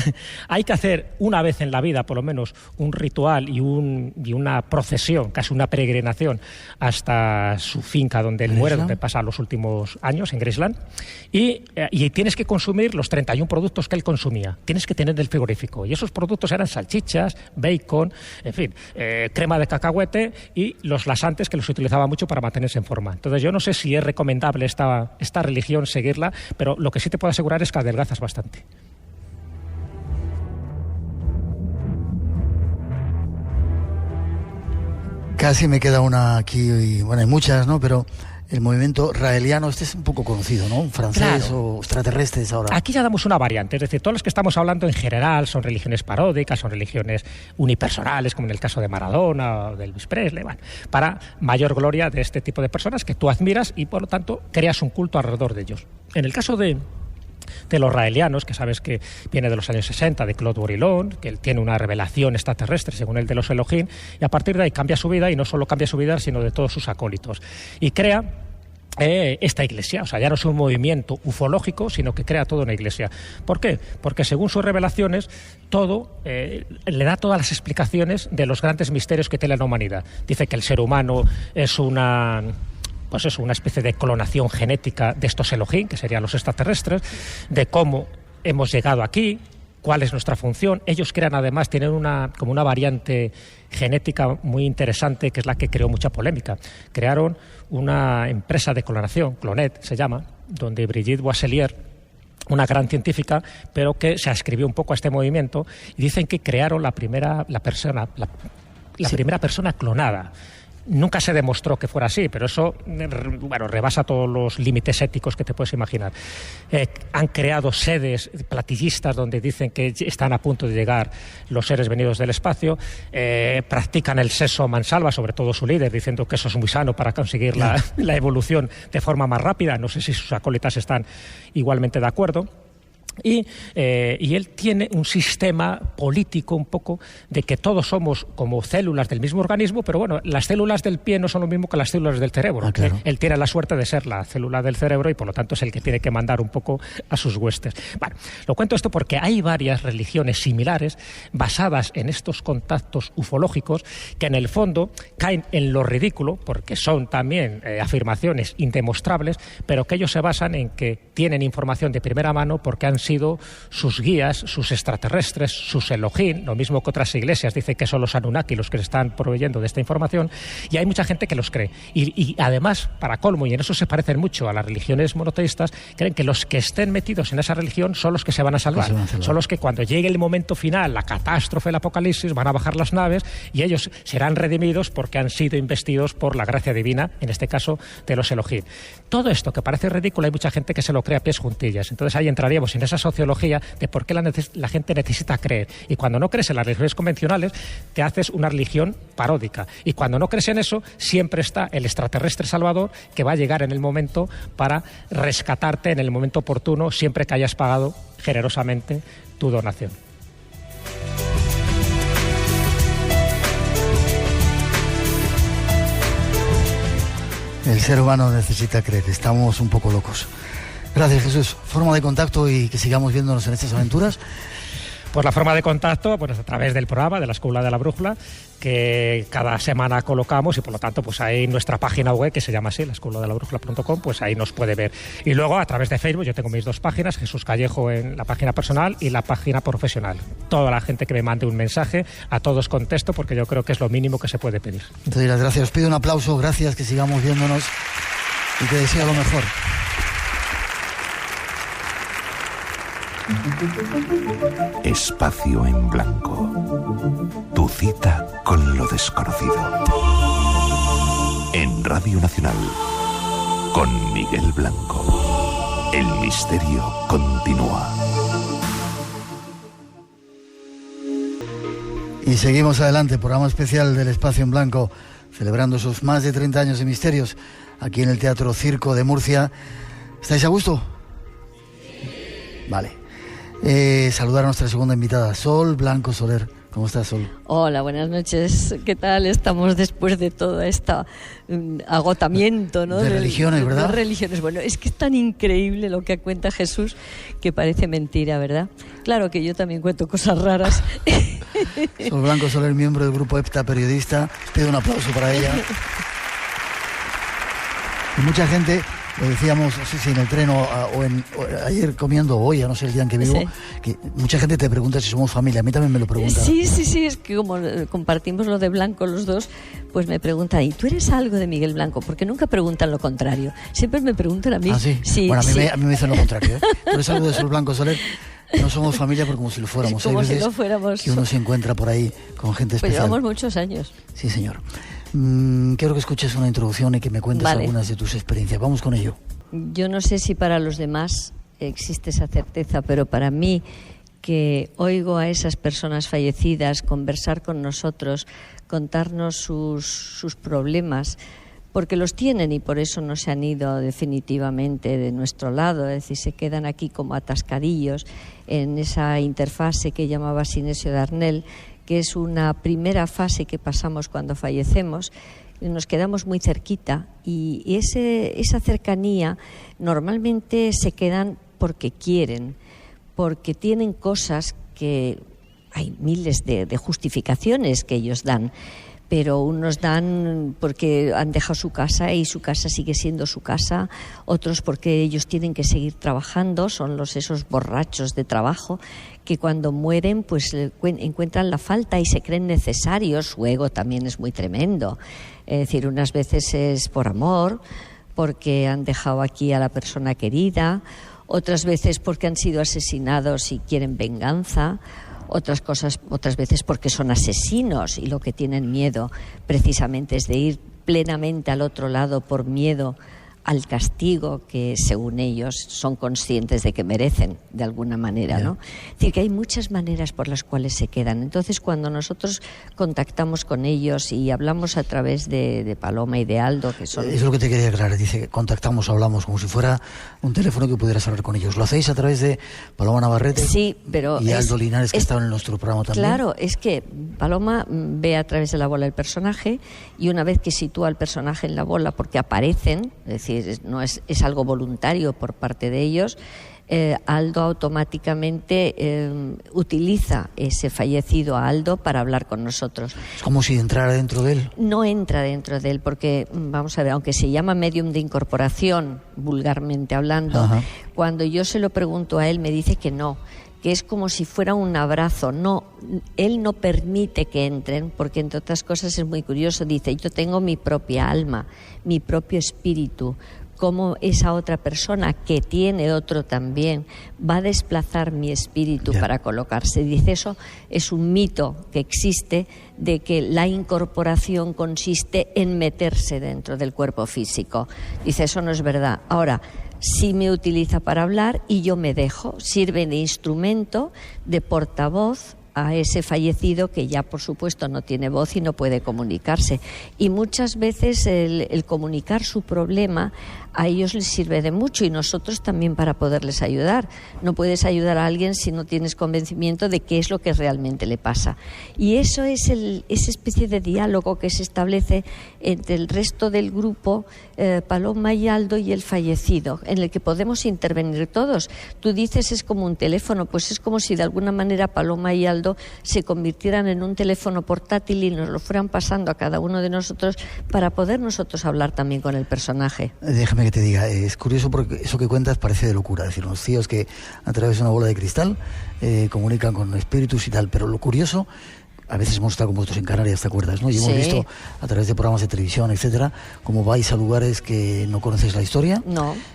hay que hacer una vez en la vida, por lo menos, un ritual y una procesión, casi una peregrinación, hasta su finca donde él muere, donde pasa los últimos años, en Graceland, y tienes que consumir los 31 productos que él consumía. Tienes que tener del frigorífico. Y esos productos eran salchichas, bacon, en fin, crema de cacahuete y los laxantes, que los utilizaba mucho para mantenerse en forma. Entonces, yo no sé si es recomendable esta religión seguirla, pero lo que sí te puedo asegurar es que adelgazas bastante. Casi me queda una aquí, y bueno, hay muchas, ¿no? Pero el movimiento raeliano, este es un poco conocido, ¿no? Francés, claro, o extraterrestres ahora. Aquí ya damos una variante, es decir, todos los que estamos hablando en general son religiones paródicas, son religiones unipersonales, como en el caso de Maradona o de Elvis Presley, bueno, para mayor gloria de este tipo de personas que tú admiras y, por lo tanto, creas un culto alrededor de ellos. En el caso de los raelianos, que sabes que viene de los años 60, de Claude Bourillon, que él tiene una revelación extraterrestre, según el de los Elohim, y a partir de ahí cambia su vida, y no solo cambia su vida, sino de todos sus acólitos. Y crea esta iglesia, o sea, ya no es un movimiento ufológico, sino que crea toda una iglesia. ¿Por qué? Porque según sus revelaciones, le da todas las explicaciones de los grandes misterios que tiene la humanidad. Dice que el ser humano es una especie de clonación genética de estos Elohim, que serían los extraterrestres, de cómo hemos llegado aquí, cuál es nuestra función. Ellos crean, además, tienen como una variante genética muy interesante, que es la que creó mucha polémica. Crearon una empresa de clonación, Clonet se llama, donde Brigitte Boisselier, una gran científica, pero que se ascribió un poco a este movimiento, y dicen que crearon la primera persona clonada. Nunca se demostró que fuera así, pero eso, bueno, rebasa todos los límites éticos que te puedes imaginar. Han creado sedes platillistas donde dicen que están a punto de llegar los seres venidos del espacio. Practican el sexo mansalva, sobre todo su líder, diciendo que eso es muy sano para conseguir la evolución de forma más rápida. No sé si sus acólitas están igualmente de acuerdo. Y él tiene un sistema político un poco de que todos somos como células del mismo organismo, pero bueno, las células del pie no son lo mismo que las células del cerebro. Claro. Él tiene la suerte de ser la célula del cerebro y por lo tanto es el que tiene que mandar un poco a sus huestes. Bueno, lo cuento esto porque hay varias religiones similares basadas en estos contactos ufológicos que en el fondo caen en lo ridículo, porque son también afirmaciones indemostrables, pero que ellos se basan en que tienen información de primera mano porque han sido sus guías, sus extraterrestres, sus Elohim, lo mismo que otras iglesias dicen que son los Anunnaki los que se están proveyendo de esta información, y hay mucha gente que los cree. Y además, para colmo, y en eso se parecen mucho a las religiones monoteístas, creen que los que estén metidos en esa religión son los que se van a salvar. Son los que cuando llegue el momento final, la catástrofe, el apocalipsis, van a bajar las naves y ellos serán redimidos porque han sido investidos por la gracia divina, en este caso de los Elohim. Todo esto que parece ridículo, hay mucha gente que se lo cree a pies juntillas. Entonces ahí entraríamos en esa sociología de por qué la gente necesita creer. Y cuando no crees en las religiones convencionales, te haces una religión paródica. Y cuando no crees en eso, siempre está el extraterrestre salvador que va a llegar en el momento para rescatarte en el momento oportuno, siempre que hayas pagado generosamente tu donación. El ser humano necesita creer, estamos un poco locos. Gracias, Jesús. Forma de contacto y que sigamos viéndonos en estas aventuras. Pues la forma de contacto, pues a través del programa de la Escuela de la Brújula, que cada semana colocamos, y por lo tanto pues ahí nuestra página web, que se llama así, laescueladelabrujola.com, pues ahí nos puede ver. Y luego a través de Facebook, yo tengo mis 2 páginas, Jesús Callejo en la página personal y la página profesional. Toda la gente que me mande un mensaje, a todos contesto, porque yo creo que es lo mínimo que se puede pedir. Entonces, las gracias. Os pido un aplauso, gracias, que sigamos viéndonos y que deseo lo mejor. Espacio en Blanco. Tu cita con lo desconocido. En Radio Nacional. Con Miguel Blanco. El misterio continúa. Y seguimos adelante, programa especial del Espacio en Blanco, celebrando esos más de 30 años de misterios aquí en el Teatro Circo de Murcia. ¿Estáis a gusto? Vale. Saludar a nuestra segunda invitada, Sol Blanco Soler. ¿Cómo estás, Sol? Hola, buenas noches. ¿Qué tal? Estamos después de todo este agotamiento, ¿no? De religiones, ¿verdad? De religiones. Bueno, es que es tan increíble lo que cuenta Jesús que parece mentira, ¿verdad? Claro que yo también cuento cosas raras. Sol Blanco Soler, miembro del grupo EPTA, periodista. Os pido un aplauso para ella. Y mucha gente, lo decíamos, no sé si en el tren o ayer comiendo, o hoy, no sé el día en que vivo, sí, que mucha gente te pregunta si somos familia. A mí también me lo preguntan. Sí, es que como compartimos lo de Blanco los dos, pues me preguntan, ¿y tú eres algo de Miguel Blanco? Porque nunca preguntan lo contrario. Siempre me preguntan a mí. ¿Ah, sí? Sí, bueno, sí. A mí me dicen lo contrario, ¿eh? Tú eres algo de Sol Blanco Soler. No somos familia, pero como si lo fuéramos. Como si lo fuéramos. Que uno se encuentra por ahí con gente especial. Pues llevamos muchos años. Sí, señor. Quiero que escuches una introducción y que me cuentes algunas de tus experiencias. Vamos con ello. Yo no sé si para los demás existe esa certeza, pero para mí, que oigo a esas personas fallecidas conversar con nosotros, contarnos sus problemas, porque los tienen y por eso no se han ido definitivamente de nuestro lado, es decir, se quedan aquí como atascadillos en esa interfase que llamaba Sinesio Darnell, que es una primera fase que pasamos cuando fallecemos. Nos quedamos muy cerquita y esa cercanía normalmente se quedan porque quieren, porque tienen cosas que hay miles de justificaciones que ellos dan, pero unos dan porque han dejado su casa y su casa sigue siendo su casa, otros porque ellos tienen que seguir trabajando, son esos borrachos de trabajo que cuando mueren pues encuentran la falta y se creen necesarios. Su ego también es muy tremendo, es decir, unas veces es por amor, porque han dejado aquí a la persona querida, otras veces porque han sido asesinados y quieren venganza, otras veces porque son asesinos y lo que tienen miedo precisamente es de ir plenamente al otro lado por miedo al castigo que, según ellos, son conscientes de que merecen de alguna manera, ¿no? Es decir, que hay muchas maneras por las cuales se quedan. Entonces, cuando nosotros contactamos con ellos y hablamos a través de Paloma y de Aldo, que son... Es lo que te quería aclarar. Dice, contactamos, hablamos, como si fuera un teléfono que pudieras hablar con ellos. ¿Lo hacéis a través de Paloma Navarrete? Sí, pero... Y Aldo Linares, que estaban en nuestro programa también. Claro, es que Paloma ve a través de la bola el personaje y una vez que sitúa el personaje en la bola, porque aparecen, es decir, no es algo voluntario por parte de ellos, Aldo automáticamente utiliza ese fallecido a Aldo para hablar con nosotros. ¿Es como si entrara dentro de él? No entra dentro de él porque, vamos a ver, aunque se llama medium de incorporación, vulgarmente hablando, ajá, cuando yo se lo pregunto a él me dice que no, que es como si fuera un abrazo. No, él no permite que entren, porque entre otras cosas es muy curioso, dice, yo tengo mi propia alma, mi propio espíritu, como esa otra persona que tiene otro también va a desplazar mi espíritu para colocarse. Dice, eso es un mito que existe de que la incorporación consiste en meterse dentro del cuerpo físico. Dice, eso no es verdad. Ahora, sí me utiliza para hablar y yo me dejo, sirve de instrumento, de portavoz a ese fallecido que ya, por supuesto, no tiene voz y no puede comunicarse. Y muchas veces el comunicar su problema a ellos les sirve de mucho, y nosotros también para poderles ayudar. No puedes ayudar a alguien si no tienes convencimiento de qué es lo que realmente le pasa. Y eso es esa especie de diálogo que se establece entre el resto del grupo, Paloma y Aldo, y el fallecido, en el que podemos intervenir todos. Tú dices es como un teléfono, pues es como si de alguna manera Paloma y Aldo se convirtieran en un teléfono portátil y nos lo fueran pasando a cada uno de nosotros para poder nosotros hablar también con el personaje. Déjame que te diga, es curioso porque eso que cuentas parece de locura, es decir, unos tíos que a través de una bola de cristal comunican con espíritus y tal, pero lo curioso, a veces hemos estado con vosotros en Canarias, ¿te acuerdas? ¿No? Y hemos visto a través de programas de televisión, etcétera, cómo vais a lugares que no conocéis la historia,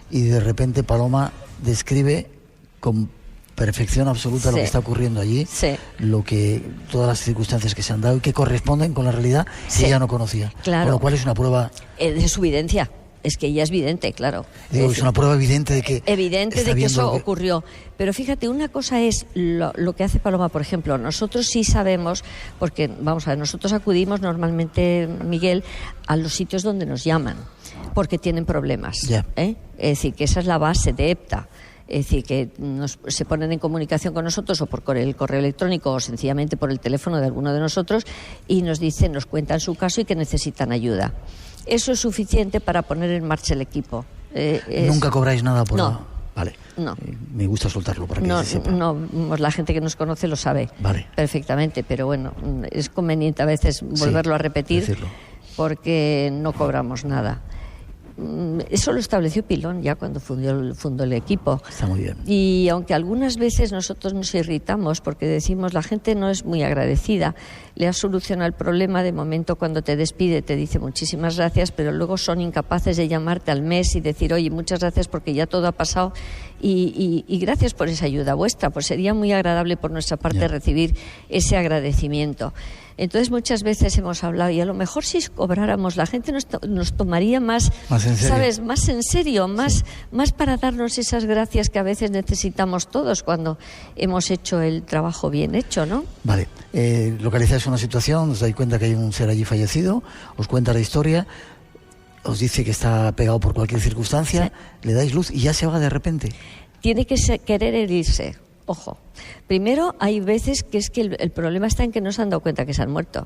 y de repente Paloma describe con perfección absoluta lo que está ocurriendo allí, lo que todas las circunstancias que se han dado y que corresponden con la realidad que ella no conocía. Claro. Con lo cual es una prueba de su videncia. Es que ella es vidente, claro. Digo, es una prueba evidente de que eso ocurrió. Pero fíjate, una cosa es lo que hace Paloma, por ejemplo. Nosotros sí sabemos, porque, vamos a ver, nosotros acudimos normalmente, Miguel, a los sitios donde nos llaman, porque tienen problemas. Es decir, que esa es la base de EPTA. Es decir, que se ponen en comunicación con nosotros o por el correo electrónico o sencillamente por el teléfono de alguno de nosotros y nos cuentan su caso y que necesitan ayuda. Eso es suficiente para poner en marcha el equipo. ¿Nunca cobráis nada por No. Vale. No. Me gusta soltarlo para que se sepa. No, la gente que nos conoce lo sabe perfectamente, pero bueno, es conveniente a veces volverlo a repetir, decirlo, porque no cobramos nada. Eso lo estableció Pilón ya cuando fundó el equipo. Está muy bien. Y aunque algunas veces nosotros nos irritamos porque decimos la gente no es muy agradecida, le has solucionado el problema, de momento cuando te despide te dice muchísimas gracias, pero luego son incapaces de llamarte al mes y decir oye, muchas gracias porque ya todo ha pasado y gracias por esa ayuda vuestra. Pues sería muy agradable por nuestra parte recibir ese agradecimiento. Entonces muchas veces hemos hablado y a lo mejor si cobráramos la gente nos tomaría más en serio. ¿Sabes? Más en serio, más para darnos esas gracias que a veces necesitamos todos cuando hemos hecho el trabajo bien hecho, ¿no? Vale, localizáis una situación, os dais cuenta que hay un ser allí fallecido, os cuenta la historia, os dice que está pegado por cualquier circunstancia, le dais luz y ya se va de repente. Tiene que querer herirse. Ojo, primero hay veces que es que el problema está en que no se han dado cuenta que se han muerto.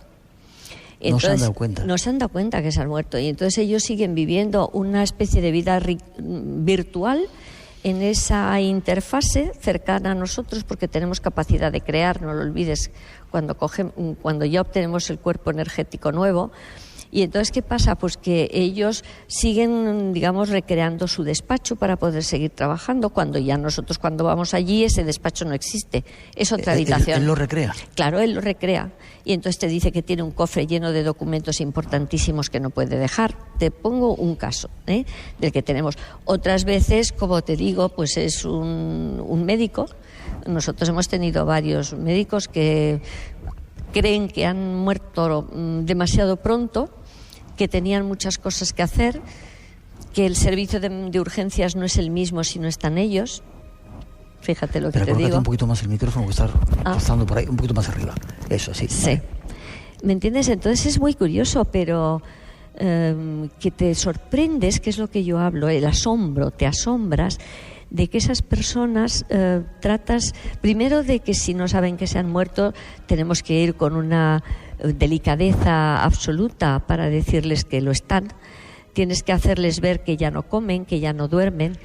Entonces, no se han dado cuenta. No se han dado cuenta que se han muerto y entonces ellos siguen viviendo una especie de vida virtual en esa interfase cercana a nosotros porque tenemos capacidad de crear, no lo olvides, cuando ya obtenemos el cuerpo energético nuevo. Y entonces, ¿qué pasa? Pues que ellos siguen, digamos, recreando su despacho para poder seguir trabajando, cuando ya nosotros cuando vamos allí ese despacho no existe, es otra habitación. ¿Él lo recrea? Claro, él lo recrea. Y entonces te dice que tiene un cofre lleno de documentos importantísimos que no puede dejar. Te pongo un caso del que tenemos. Otras veces, como te digo, pues es un médico. Nosotros hemos tenido varios médicos que creen que han muerto demasiado pronto, que tenían muchas cosas que hacer, que el servicio de urgencias no es el mismo si no están ellos. Fíjate lo que te digo. Un poquito más el micrófono, que está rozando por ahí, un poquito más arriba. Eso, sí. Sí. ¿Me entiendes? Entonces es muy curioso, pero que te sorprendes, que es lo que yo hablo, el asombro, te asombras de que esas personas tratas, primero de que si no saben que se han muerto, tenemos que ir con una delicadeza absoluta para decirles que lo están. Tienes que hacerles ver que ya no comen, que ya no duermen.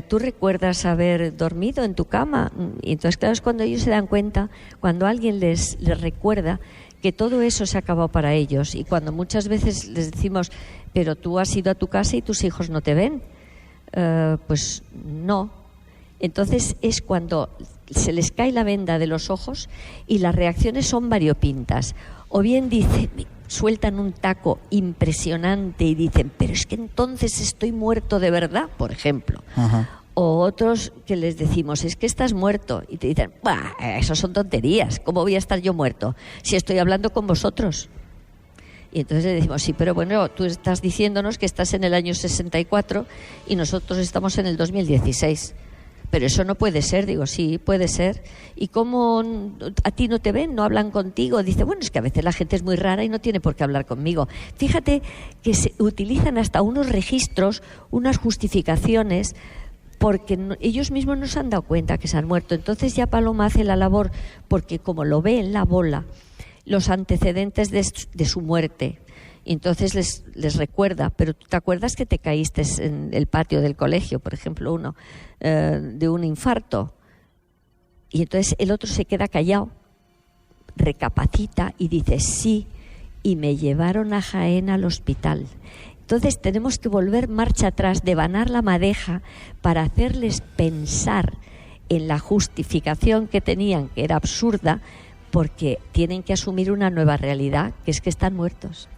Tú recuerdas haber dormido en tu cama. Y entonces, claro, es cuando ellos se dan cuenta, cuando alguien les recuerda que todo eso se ha acabado para ellos. Y cuando muchas veces les decimos, pero tú has ido a tu casa y tus hijos no te ven. Pues no. Entonces es cuando se les cae la venda de los ojos y las reacciones son variopintas. O bien dicen, sueltan un taco impresionante y dicen, pero es que entonces estoy muerto de verdad, por ejemplo. Ajá. O otros que les decimos, es que estás muerto. Y te dicen, bah, eso son tonterías, ¿cómo voy a estar yo muerto si estoy hablando con vosotros? Y entonces le decimos, sí, pero bueno, tú estás diciéndonos que estás en el año 64 y nosotros estamos en el 2016. pero eso no puede ser. Digo, sí, puede ser. ¿Y cómo a ti no te ven, no hablan contigo? Dice, bueno, es que a veces la gente es muy rara y no tiene por qué hablar conmigo. Fíjate que se utilizan hasta unos registros, unas justificaciones, porque ellos mismos no se han dado cuenta que se han muerto. Entonces ya Paloma hace la labor, porque como lo ve en la bola, los antecedentes de su muerte, y entonces les recuerda, pero ¿tú te acuerdas que te caíste en el patio del colegio, por ejemplo, uno, de un infarto? Y entonces el otro se queda callado, recapacita y dice, sí, y me llevaron a Jaén al hospital. Entonces tenemos que volver marcha atrás, devanar la madeja para hacerles pensar en la justificación que tenían, que era absurda, porque tienen que asumir una nueva realidad, que es que están muertos.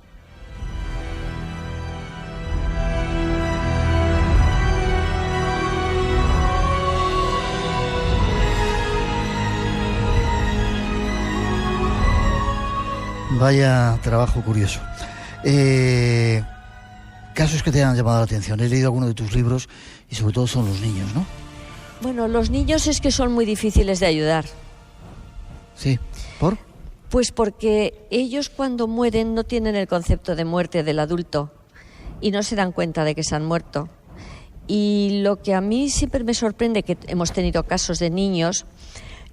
Vaya trabajo curioso. Casos que te han llamado la atención. He leído algunos de tus libros y sobre todo son los niños, ¿no? Bueno, los niños es que son muy difíciles de ayudar. Sí. ¿Por? Pues porque ellos cuando mueren no tienen el concepto de muerte del adulto y no se dan cuenta de que se han muerto. Y lo que a mí siempre me sorprende, que hemos tenido casos de niños,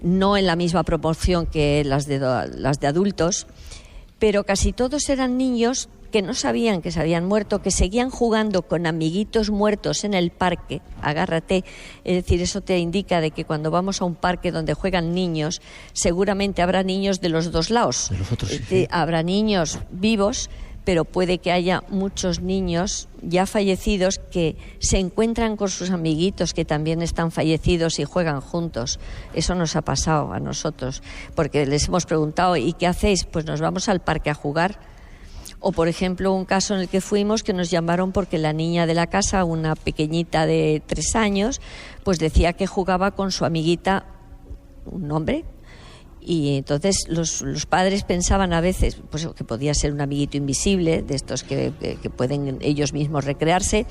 no en la misma proporción que las de adultos, pero casi todos eran niños que no sabían que se habían muerto, que seguían jugando con amiguitos muertos en el parque, agárrate, es decir, eso te indica de que cuando vamos a un parque donde juegan niños, seguramente habrá niños de los dos lados, de los otros, sí. Habrá niños vivos, pero puede que haya muchos niños ya fallecidos que se encuentran con sus amiguitos que también están fallecidos y juegan juntos. Eso nos ha pasado a nosotros, porque les hemos preguntado, ¿y qué hacéis? Pues nos vamos al parque a jugar. O, por ejemplo, un caso en el que fuimos que nos llamaron porque la niña de la casa, una pequeñita de 3 años, pues decía que jugaba con su amiguita, un hombre, y entonces los padres pensaban a veces pues que podía ser un amiguito invisible, de estos que pueden ellos mismos recrearse,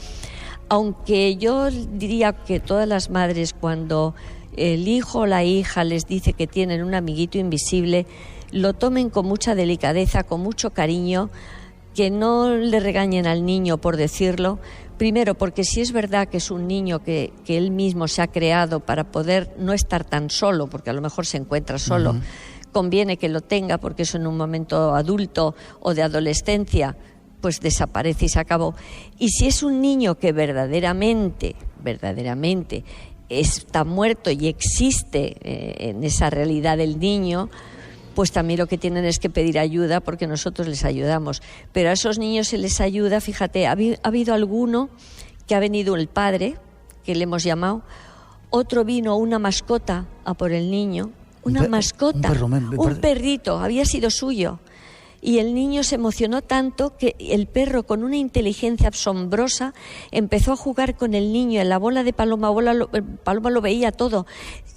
aunque yo diría que todas las madres, cuando el hijo o la hija les dice que tienen un amiguito invisible, lo tomen con mucha delicadeza, con mucho cariño, que no le regañen al niño por decirlo. Primero, porque si es verdad que es un niño que él mismo se ha creado para poder no estar tan solo, porque a lo mejor se encuentra solo, conviene que lo tenga, porque eso en un momento adulto o de adolescencia pues desaparece y se acabó. Y si es un niño que verdaderamente está muerto y existe en esa realidad del niño, pues también lo que tienen es que pedir ayuda, porque nosotros les ayudamos. Pero a esos niños se les ayuda, fíjate, ha habido alguno que ha venido el padre, que le hemos llamado, otro vino una mascota a por el niño, un perrito, había sido suyo. Y el niño se emocionó tanto que el perro, con una inteligencia asombrosa, empezó a jugar con el niño en la bola de Paloma. Paloma lo veía todo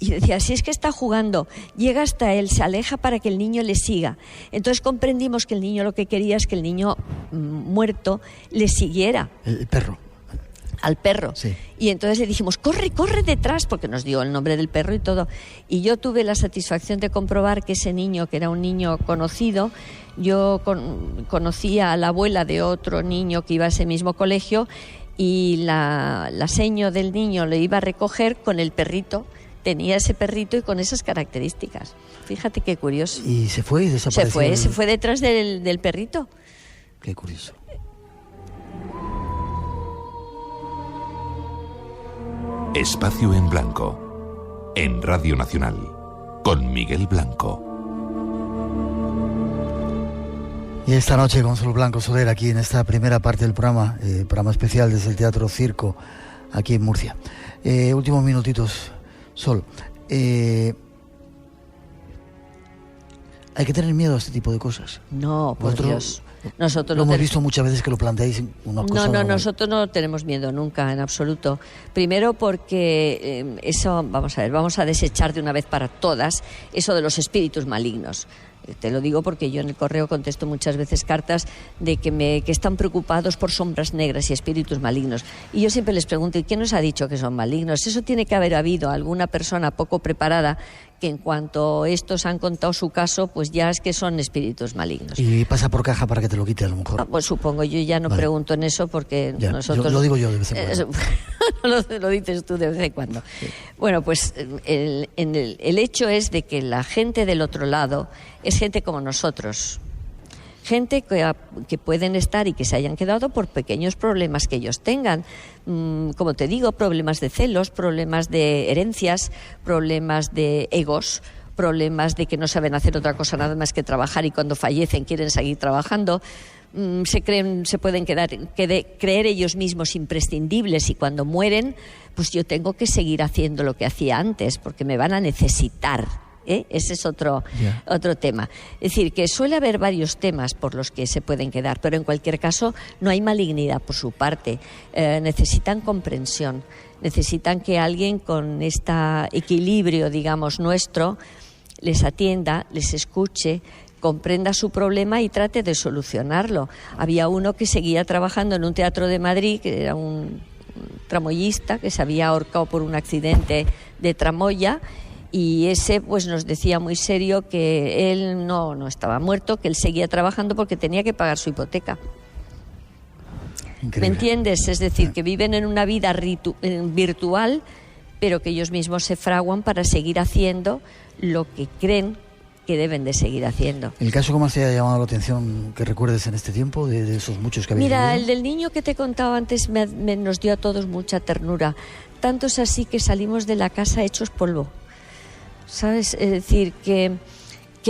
y decía, si es que está jugando, llega hasta él, se aleja para que el niño le siga. Entonces comprendimos que el niño lo que quería es que el niño muerto le siguiera. El perro. Al perro. Sí. Y entonces le dijimos, corre detrás, porque nos dio el nombre del perro y todo. Y yo tuve la satisfacción de comprobar que ese niño, que era un niño conocido, yo conocía a la abuela de otro niño que iba a ese mismo colegio, y la seño del niño le iba a recoger con el perrito. Tenía ese perrito y con esas características. Fíjate qué curioso. ¿Y se fue y desapareció? Se fue detrás del perrito. Qué curioso. Espacio en Blanco, en Radio Nacional, con Miguel Blanco. Y esta noche con Sol Blanco Soler, aquí en esta primera parte del programa, programa especial desde el Teatro Circo, aquí en Murcia. Últimos minutitos, Sol. ¿Hay que tener miedo a este tipo de cosas? No, por Dios. Nosotros lo hemos visto muchas veces que lo planteáis una cosa. No, nosotros no tenemos miedo nunca, en absoluto. Primero porque eso, vamos a desechar de una vez para todas eso de los espíritus malignos. Te lo digo porque yo en el correo contesto muchas veces cartas de que están preocupados por sombras negras y espíritus malignos. Y yo siempre les pregunto, ¿y quién nos ha dicho que son malignos? Eso tiene que haber habido alguna persona poco preparada que en cuanto estos han contado su caso, pues ya es que son espíritus malignos. Y pasa por caja para que te lo quite a lo mejor. Pues supongo, yo ya no pregunto en eso porque ya, nosotros... Lo digo yo de vez en cuando. Lo dices tú de vez en cuando. Sí. Bueno, pues el hecho es de que la gente del otro lado es gente como nosotros. Gente que pueden estar y que se hayan quedado por pequeños problemas que ellos tengan. Como te digo, problemas de celos, problemas de herencias, problemas de egos, problemas de que no saben hacer otra cosa nada más que trabajar y cuando fallecen quieren seguir trabajando. Se pueden creer ellos mismos imprescindibles y cuando mueren, pues yo tengo que seguir haciendo lo que hacía antes porque me van a necesitar. Ese es otro tema. Es decir, que suele haber varios temas por los que se pueden quedar, pero en cualquier caso no hay malignidad por su parte. Necesitan comprensión, necesitan que alguien con este equilibrio, digamos, nuestro, les atienda, les escuche, comprenda su problema y trate de solucionarlo. Había uno que seguía trabajando en un teatro de Madrid, que era un tramoyista, que se había ahorcado por un accidente de tramoya. Y ese pues nos decía muy serio que él no estaba muerto, que él seguía trabajando porque tenía que pagar su hipoteca. Increíble. ¿Me entiendes? Es decir, que viven en una vida virtual, pero que ellos mismos se fraguan para seguir haciendo lo que creen que deben de seguir haciendo. ¿El caso cómo te ha llamado la atención que recuerdes en este tiempo, de esos muchos que habéis vivido? Mira, el del niño que te contaba antes nos dio a todos mucha ternura. Tanto es así que salimos de la casa hechos polvo. ¿Sabes? Es decir, que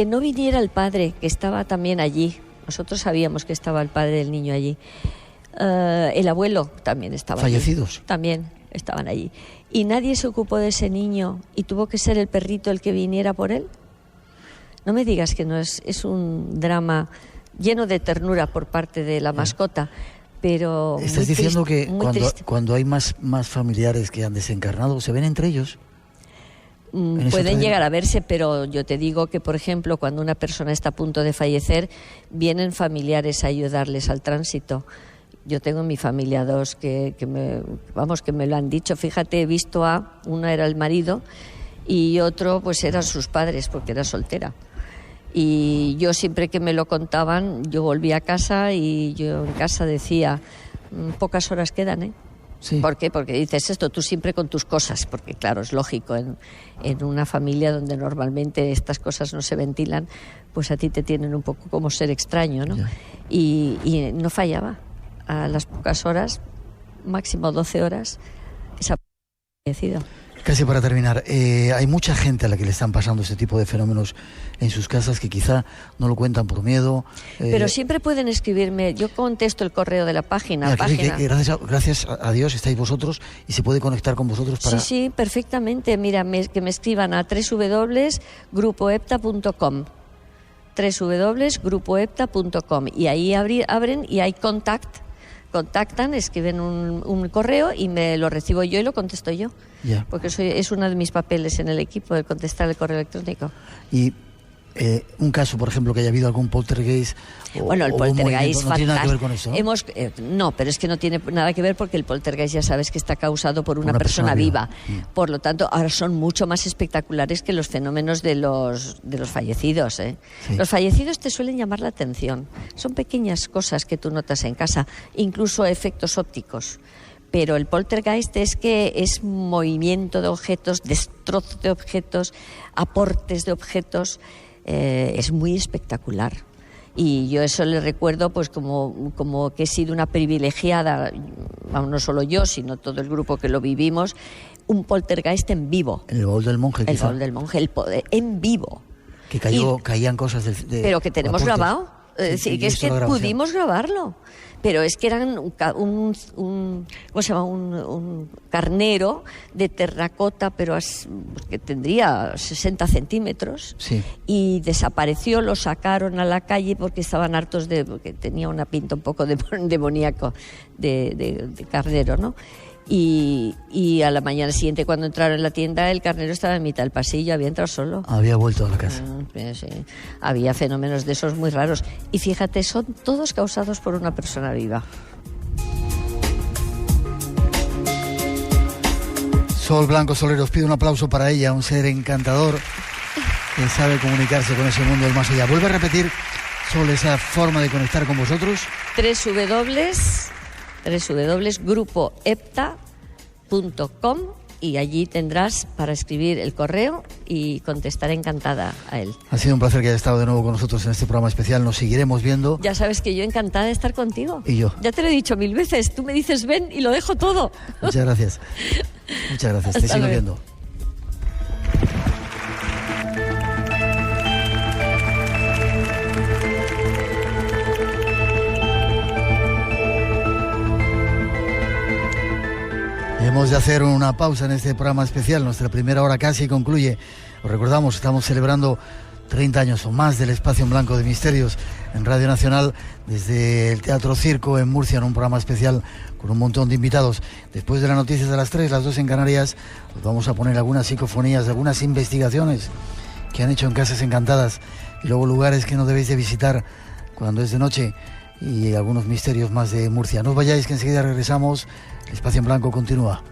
no viniera el padre, que estaba también allí. Nosotros sabíamos que estaba el padre del niño allí. El abuelo también estaba ¿Fallecidos? Allí. También estaban allí. Y nadie se ocupó de ese niño y tuvo que ser el perrito el que viniera por él. No me digas que no es un drama lleno de ternura por parte de la mascota, pero... ¿Estás diciendo que cuando hay más familiares que han desencarnado, se ven entre ellos? Pueden llegar a verse, pero yo te digo que, por ejemplo, cuando una persona está a punto de fallecer, vienen familiares a ayudarles al tránsito. Yo tengo en mi familia dos que me lo han dicho. Fíjate, he visto uno era el marido y otro pues eran sus padres porque era soltera. Y yo siempre que me lo contaban, yo volvía a casa y yo en casa decía, pocas horas quedan, ¿eh? Sí. ¿Por qué? Porque dices esto, tú siempre con tus cosas, porque claro, es lógico, en una familia donde normalmente estas cosas no se ventilan, pues a ti te tienen un poco como ser extraño, ¿no? Y no fallaba. A las pocas horas, máximo 12 horas, esa fallecido. Casi para terminar, hay mucha gente a la que le están pasando este tipo de fenómenos en sus casas que quizá no lo cuentan por miedo. Pero siempre pueden escribirme, yo contesto el correo de la página. Que gracias a Dios estáis vosotros y se puede conectar con vosotros para... Sí, perfectamente. Mira, que me escriban a www.grupoepta.com www.grupoepta.com y ahí abren y hay contactan, escriben un correo y me lo recibo yo y lo contesto yo. Yeah. Porque es uno de mis papeles en el equipo, el contestar el correo electrónico. Y un caso, por ejemplo, que haya habido algún poltergeist. Bueno, el poltergeist no tiene nada que ver con eso, ¿no? No, pero es que no tiene nada que ver porque el poltergeist ya sabes que está causado por una persona viva. Por lo tanto, ahora son mucho más espectaculares que los fenómenos de los fallecidos, ¿eh? Sí. Los fallecidos te suelen llamar la atención. Son pequeñas cosas que tú notas en casa, incluso efectos ópticos. Pero el poltergeist es movimiento de objetos, destrozo de objetos, aportes de objetos. Es muy espectacular y yo eso le recuerdo pues como que he sido una privilegiada, no solo yo sino todo el grupo que lo vivimos, un poltergeist en vivo. El baúl del monje, el baúl del monje, en vivo, que caían cosas pero que tenemos grabado, sí, que es que pudimos grabarlo. Pero es que eran ¿cómo se llama? Un carnero de terracota, pero que tendría 60 centímetros. Sí. Y desapareció, lo sacaron a la calle porque estaban hartos porque tenía una pinta un poco demoníaco de carnero, ¿no? Y a la mañana siguiente, cuando entraron en la tienda, el carnero estaba en mitad del pasillo, había entrado solo. Había vuelto a la casa. Sí. Había fenómenos de esos muy raros. Y fíjate, son todos causados por una persona viva. Sol Blanco Soler, os pido un aplauso para ella, un ser encantador que sabe comunicarse con ese mundo del más allá. Vuelve a repetir, Sol, esa forma de conectar con vosotros. www.grupoepta.com, y allí tendrás para escribir el correo y contestaré encantada a él. Ha sido un placer que haya estado de nuevo con nosotros en este programa especial. Nos seguiremos viendo. Ya sabes que yo encantada de estar contigo. Y yo. Ya te lo he dicho 1000 veces. Tú me dices ven y lo dejo todo. Muchas gracias. Muchas gracias. Te sigo viendo. Hemos de hacer una pausa en este programa especial. Nuestra primera hora casi concluye. Os recordamos, estamos celebrando 30 años o más del Espacio en Blanco de Misterios en Radio Nacional, desde el Teatro Circo en Murcia, en un programa especial con un montón de invitados. Después de las noticias de las 3, las 2 en Canarias, os vamos a poner algunas psicofonías, algunas investigaciones que han hecho en Casas Encantadas, y luego lugares que no debéis de visitar cuando es de noche, y algunos misterios más de Murcia. No os vayáis, que enseguida regresamos. El Espacio en Blanco continúa.